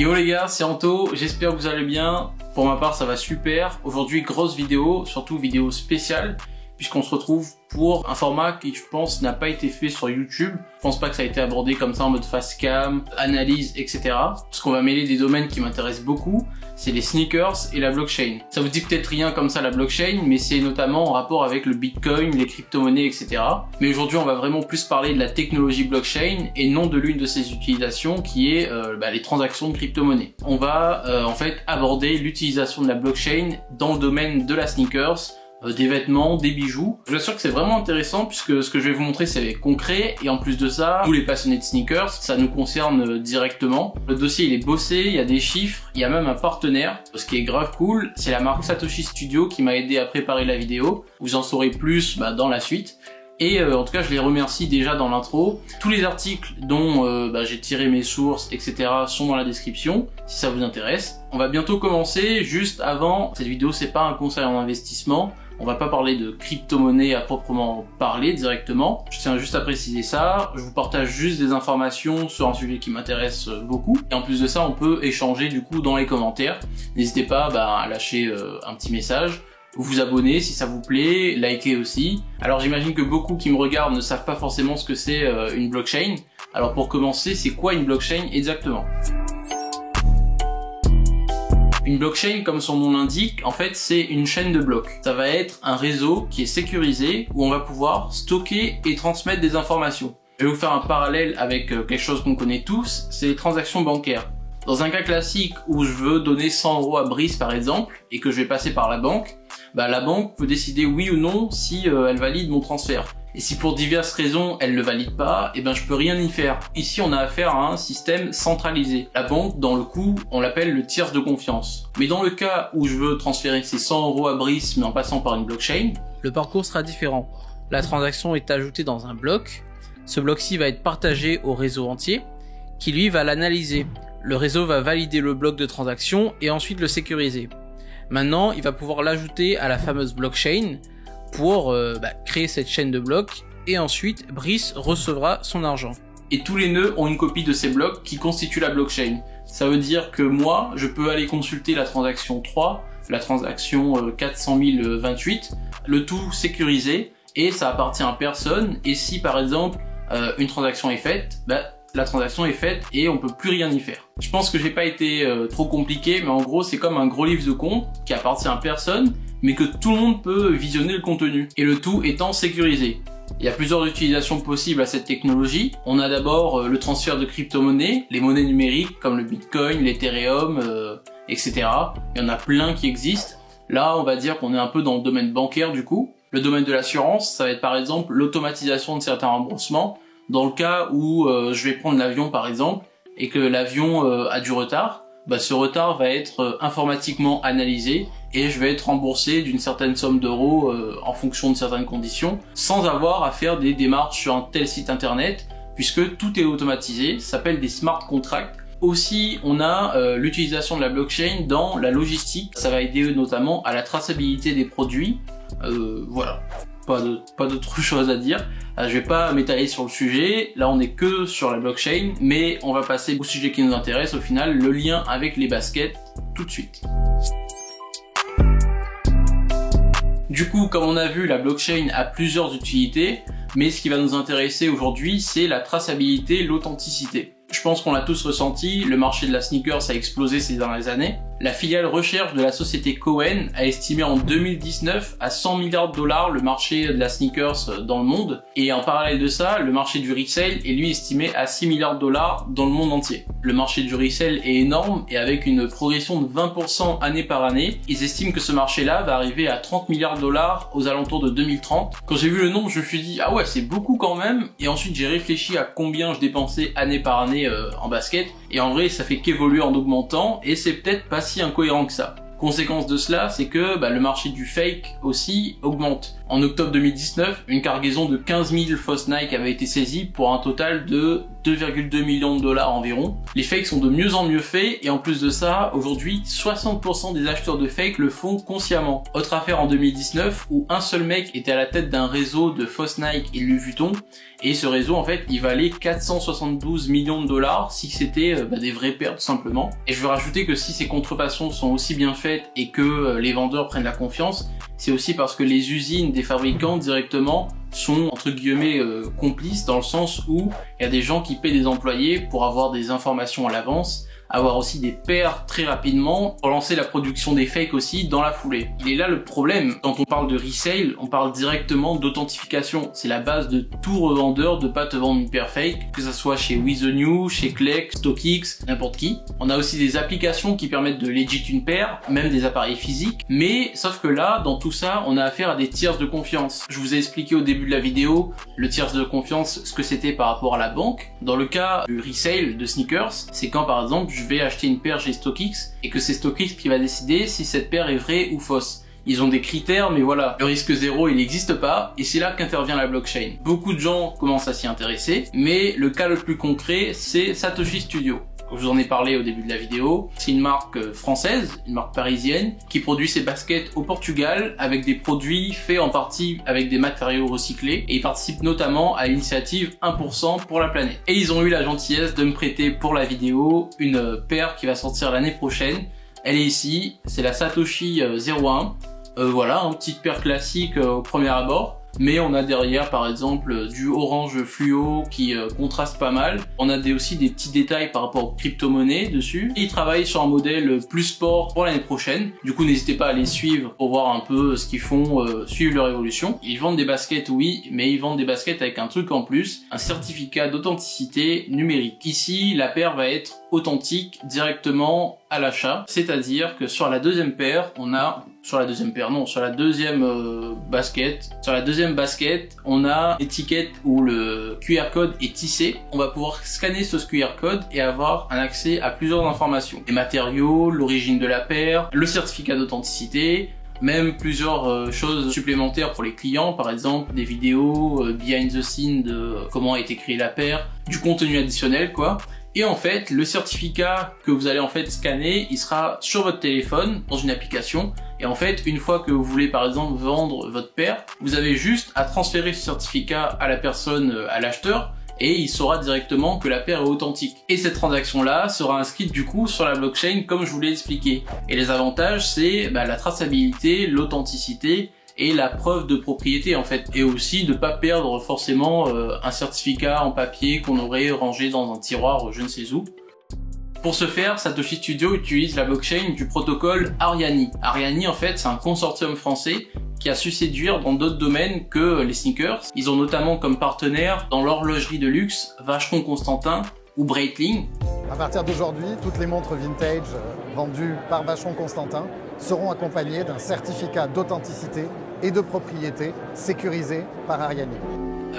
Yo les gars, c'est Anto, j'espère que vous allez bien. Pour ma part ça va super. Aujourd'hui grosse vidéo, surtout vidéo spéciale, puisqu'on se retrouve pour un format qui je pense n'a pas été fait sur YouTube. Je pense pas que ça a été abordé comme ça en mode face cam, analyse, etc. Parce qu'on va mêler des domaines qui m'intéressent beaucoup, c'est les sneakers et la blockchain. Ça vous dit peut-être rien comme ça la blockchain, mais c'est notamment en rapport avec le bitcoin, les crypto-monnaies, etc. Mais aujourd'hui on va vraiment plus parler de la technologie blockchain et non de l'une de ses utilisations qui est les transactions de crypto-monnaies. On va en fait aborder l'utilisation de la blockchain dans le domaine de la sneakers, des vêtements, des bijoux. Je vous assure que c'est vraiment intéressant puisque ce que je vais vous montrer c'est concret et en plus de ça, nous les passionnés de sneakers, ça nous concerne directement. Le dossier il est bossé, il y a des chiffres, il y a même un partenaire. Ce qui est grave cool, c'est la marque Satoshi Studio qui m'a aidé à préparer la vidéo. Vous en saurez plus dans la suite. Et en tout cas je les remercie déjà dans l'intro. Tous les articles dont j'ai tiré mes sources, etc. sont dans la description si ça vous intéresse. On va bientôt commencer. Juste avant, cette vidéo c'est pas un conseil en investissement. On va pas parler de crypto-monnaie à proprement parler directement. Je tiens juste à préciser ça. Je vous partage juste des informations sur un sujet qui m'intéresse beaucoup. Et en plus de ça, on peut échanger du coup dans les commentaires. N'hésitez pas à lâcher un petit message, vous abonner si ça vous plaît, liker aussi. Alors j'imagine que beaucoup qui me regardent ne savent pas forcément ce que c'est une blockchain. Alors pour commencer, c'est quoi une blockchain exactement ? Une blockchain, comme son nom l'indique, en fait, c'est une chaîne de blocs. Ça va être un réseau qui est sécurisé où on va pouvoir stocker et transmettre des informations. Je vais vous faire un parallèle avec quelque chose qu'on connaît tous, c'est les transactions bancaires. Dans un cas classique où je veux donner 100 € à Brice par exemple, et que je vais passer par la banque peut décider oui ou non si elle valide mon transfert. Et si pour diverses raisons elle ne valide pas, je peux rien y faire. Ici on a affaire à un système centralisé. La banque, dans le coup, on l'appelle le tiers de confiance. Mais dans le cas où je veux transférer ces 100 € à Brice mais en passant par une blockchain, le parcours sera différent. La transaction est ajoutée dans un bloc. Ce bloc-ci va être partagé au réseau entier, qui lui va l'analyser. Le réseau va valider le bloc de transaction et ensuite le sécuriser. Maintenant, il va pouvoir l'ajouter à la fameuse blockchain pour créer cette chaîne de blocs et ensuite Brice recevra son argent. Et tous les nœuds ont une copie de ces blocs qui constituent la blockchain. Ça veut dire que moi, je peux aller consulter la transaction 3, la transaction 400 028, le tout sécurisé et ça appartient à personne. Et si par exemple une transaction est faite, la transaction est faite et on peut plus rien y faire. Je pense que j'ai pas été trop compliqué, mais en gros c'est comme un gros livre de compte qui appartient à personne, mais que tout le monde peut visionner le contenu, et le tout étant sécurisé. Il y a plusieurs utilisations possibles à cette technologie. On a d'abord le transfert de crypto-monnaies, les monnaies numériques comme le Bitcoin, l'Ethereum, etc. Il y en a plein qui existent. Là on va dire qu'on est un peu dans le domaine bancaire du coup. Le domaine de l'assurance, ça va être par exemple l'automatisation de certains remboursements. Dans le cas où je vais prendre l'avion par exemple et que l'avion a du retard, ce retard va être informatiquement analysé et je vais être remboursé d'une certaine somme d'euros en fonction de certaines conditions sans avoir à faire des démarches sur un tel site internet puisque tout est automatisé, ça s'appelle des smart contracts. Aussi, on a l'utilisation de la blockchain dans la logistique, ça va aider notamment à la traçabilité des produits, voilà. Pas d'autre chose à dire. Je vais pas m'étaler sur le sujet. Là, on est que sur la blockchain, mais on va passer au sujet qui nous intéresse. Au final, le lien avec les baskets, tout de suite. Du coup, comme on a vu, la blockchain a plusieurs utilités, mais ce qui va nous intéresser aujourd'hui, c'est la traçabilité, l'authenticité. Je pense qu'on l'a tous ressenti, le marché de la sneakers a explosé ces dernières années. La filiale recherche de la société Cowen a estimé en 2019 à 100 milliards de dollars le marché de la sneakers dans le monde. Et en parallèle de ça, le marché du resale est lui estimé à 6 milliards de dollars dans le monde entier. Le marché du resale est énorme et avec une progression de 20% année par année, ils estiment que ce marché-là va arriver à 30 milliards de dollars aux alentours de 2030. Quand j'ai vu le nombre, je me suis dit ah ouais, c'est beaucoup quand même. Et ensuite j'ai réfléchi à combien je dépensais année par année en basket. Et en vrai, ça fait qu'évoluer en augmentant et c'est peut-être pas si incohérent que ça. Conséquence de cela, c'est que le marché du fake aussi augmente. En octobre 2019, une cargaison de 15 000 fausses Nike avait été saisie pour un total de 2,2 millions de dollars environ. Les fakes sont de mieux en mieux faits et en plus de ça, aujourd'hui, 60% des acheteurs de fakes le font consciemment. Autre affaire en 2019 où un seul mec était à la tête d'un réseau de fausses Nike et Louis Vuitton et ce réseau en fait il valait 472 millions de dollars si c'était des vraies paires tout simplement. Et je veux rajouter que si ces contrefaçons sont aussi bien faites et que les vendeurs prennent la confiance, c'est aussi parce que les usines des fabricants directement sont entre guillemets complices dans le sens où il y a des gens qui paient des employés pour avoir des informations à l'avance, avoir aussi des paires très rapidement, pour lancer la production des fakes aussi dans la foulée. Il est là le problème, quand on parle de resale, on parle directement d'authentification. C'est la base de tout revendeur de pas te vendre une paire fake, que ça soit chez We The New, chez Kleck, StockX, n'importe qui. On a aussi des applications qui permettent de legit une paire, même des appareils physiques, mais sauf que là, dans tout ça, on a affaire à des tiers de confiance. Je vous ai expliqué au début de la vidéo le tiers de confiance, ce que c'était par rapport à la banque. Dans le cas du resale de sneakers, c'est quand par exemple je vais acheter une paire chez StockX et que c'est StockX qui va décider si cette paire est vraie ou fausse. Ils ont des critères, mais voilà, le risque zéro il n'existe pas et c'est là qu'intervient la blockchain. Beaucoup de gens commencent à s'y intéresser, mais le cas le plus concret c'est Satoshi Studio. Je vous en ai parlé au début de la vidéo. C'est une marque française, une marque parisienne, qui produit ses baskets au Portugal avec des produits faits en partie avec des matériaux recyclés et ils participent notamment à l'initiative 1% pour la planète. Et ils ont eu la gentillesse de me prêter pour la vidéo une paire qui va sortir l'année prochaine. Elle est ici, c'est la Satoshi 01. Voilà, une petite paire classique au premier abord. Mais on a derrière par exemple du orange fluo qui contraste pas mal. On a aussi des petits détails par rapport aux crypto-monnaies dessus. Et ils travaillent sur un modèle plus sport pour l'année prochaine. Du coup n'hésitez pas à les suivre pour voir un peu ce qu'ils font, suivre leur évolution. Ils vendent des baskets oui, mais ils vendent des baskets avec un truc en plus, un certificat d'authenticité numérique. Ici la paire va être authentique directement à l'achat. C'est-à-dire que sur la deuxième paire, sur la deuxième basket, on a l'étiquette où le QR code est tissé. On va pouvoir scanner ce QR code et avoir un accès à plusieurs informations. Les matériaux, l'origine de la paire, le certificat d'authenticité, même plusieurs choses supplémentaires pour les clients, par exemple des vidéos behind the scene de comment a été créée la paire, du contenu additionnel quoi. Et en fait, le certificat que vous allez en fait scanner, il sera sur votre téléphone, dans une application. Et en fait, une fois que vous voulez par exemple vendre votre paire, vous avez juste à transférer ce certificat à la personne, à l'acheteur, et il saura directement que la paire est authentique. Et cette transaction-là sera inscrite du coup sur la blockchain comme je vous l'ai expliqué. Et les avantages, c'est la traçabilité, l'authenticité, et la preuve de propriété en fait, et aussi de pas perdre forcément un certificat en papier qu'on aurait rangé dans un tiroir je ne sais où. Pour ce faire, Satoshi Studio utilise la blockchain du protocole Ariani. Ariani en fait c'est un consortium français qui a su séduire dans d'autres domaines que les sneakers. Ils ont notamment comme partenaire dans l'horlogerie de luxe Vacheron Constantin ou Breitling. À partir d'aujourd'hui, toutes les montres vintage vendues par Vacheron Constantin seront accompagnées d'un certificat d'authenticité et de propriété sécurisé par Ariani.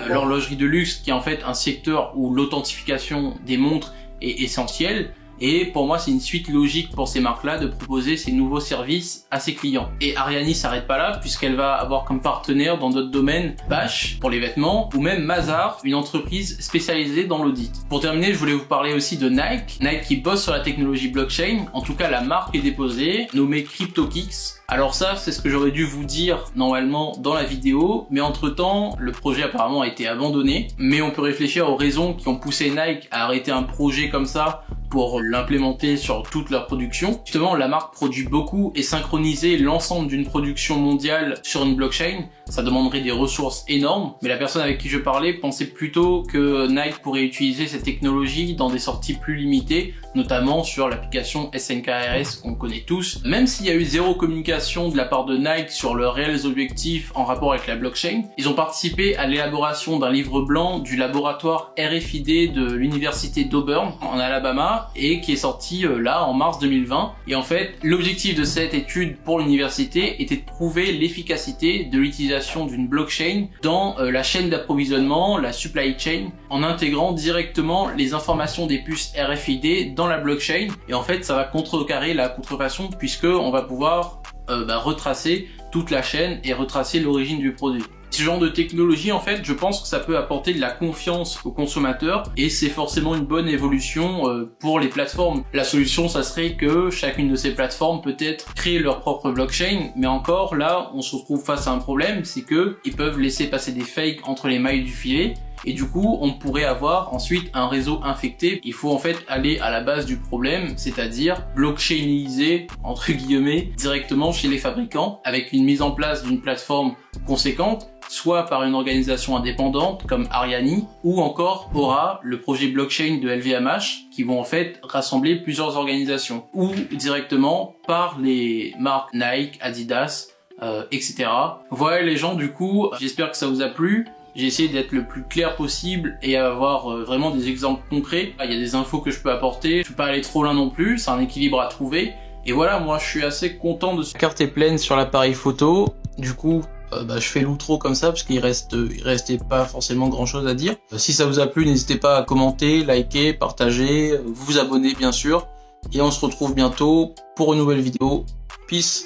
L'horlogerie de luxe qui est en fait un secteur où l'authentification des montres est essentielle. Et pour moi, c'est une suite logique pour ces marques-là de proposer ces nouveaux services à ses clients. Et Ariani s'arrête pas là, puisqu'elle va avoir comme partenaire dans d'autres domaines Bash pour les vêtements, ou même Mazar, une entreprise spécialisée dans l'audit. Pour terminer, je voulais vous parler aussi de Nike. Nike qui bosse sur la technologie blockchain. En tout cas, la marque est déposée, nommée CryptoKicks. Alors ça, c'est ce que j'aurais dû vous dire normalement dans la vidéo, mais entre-temps, le projet apparemment a été abandonné. Mais on peut réfléchir aux raisons qui ont poussé Nike à arrêter un projet comme ça pour l'implémenter sur toute leur production. Justement, la marque produit beaucoup et synchroniser l'ensemble d'une production mondiale sur une blockchain, ça demanderait des ressources énormes. Mais la personne avec qui je parlais pensait plutôt que Nike pourrait utiliser cette technologie dans des sorties plus limitées, notamment sur l'application SNKRS qu'on connaît tous. Même s'il y a eu zéro communication de la part de Nike sur leurs réels objectifs en rapport avec la blockchain, ils ont participé à l'élaboration d'un livre blanc du laboratoire RFID de l'université d'Auburn en Alabama et qui est sorti là en mars 2020. Et en fait, l'objectif de cette étude pour l'université était de prouver l'efficacité de l'utilisation d'une blockchain dans la chaîne d'approvisionnement, la supply chain, en intégrant directement les informations des puces RFID dans la blockchain. Et en fait, ça va contrecarrer la contrefaçon puisque on va pouvoir retracer toute la chaîne et retracer l'origine du produit. Ce genre de technologie, en fait, je pense que ça peut apporter de la confiance aux consommateurs et c'est forcément une bonne évolution pour les plateformes. La solution, ça serait que chacune de ces plateformes peut-être crée leur propre blockchain, mais encore là, on se retrouve face à un problème, c'est que ils peuvent laisser passer des fakes entre les mailles du filet. Et du coup, on pourrait avoir ensuite un réseau infecté. Il faut en fait aller à la base du problème, c'est-à-dire blockchainiser, entre guillemets, directement chez les fabricants, avec une mise en place d'une plateforme conséquente, soit par une organisation indépendante comme Ariani, ou encore Aura, le projet blockchain de LVMH, qui vont en fait rassembler plusieurs organisations, ou directement par les marques Nike, Adidas, etc. Voilà les gens, du coup, j'espère que ça vous a plu. J'ai essayé d'être le plus clair possible et avoir vraiment des exemples concrets. Il y a des infos que je peux apporter, je peux pas aller trop loin non plus, c'est un équilibre à trouver. Et voilà, moi je suis assez content de ce carte est pleine sur l'appareil photo. Du coup, je fais l'outro comme ça parce qu'il restait pas forcément grand chose à dire. Si ça vous a plu, n'hésitez pas à commenter, liker, partager, vous abonner bien sûr. Et on se retrouve bientôt pour une nouvelle vidéo. Peace.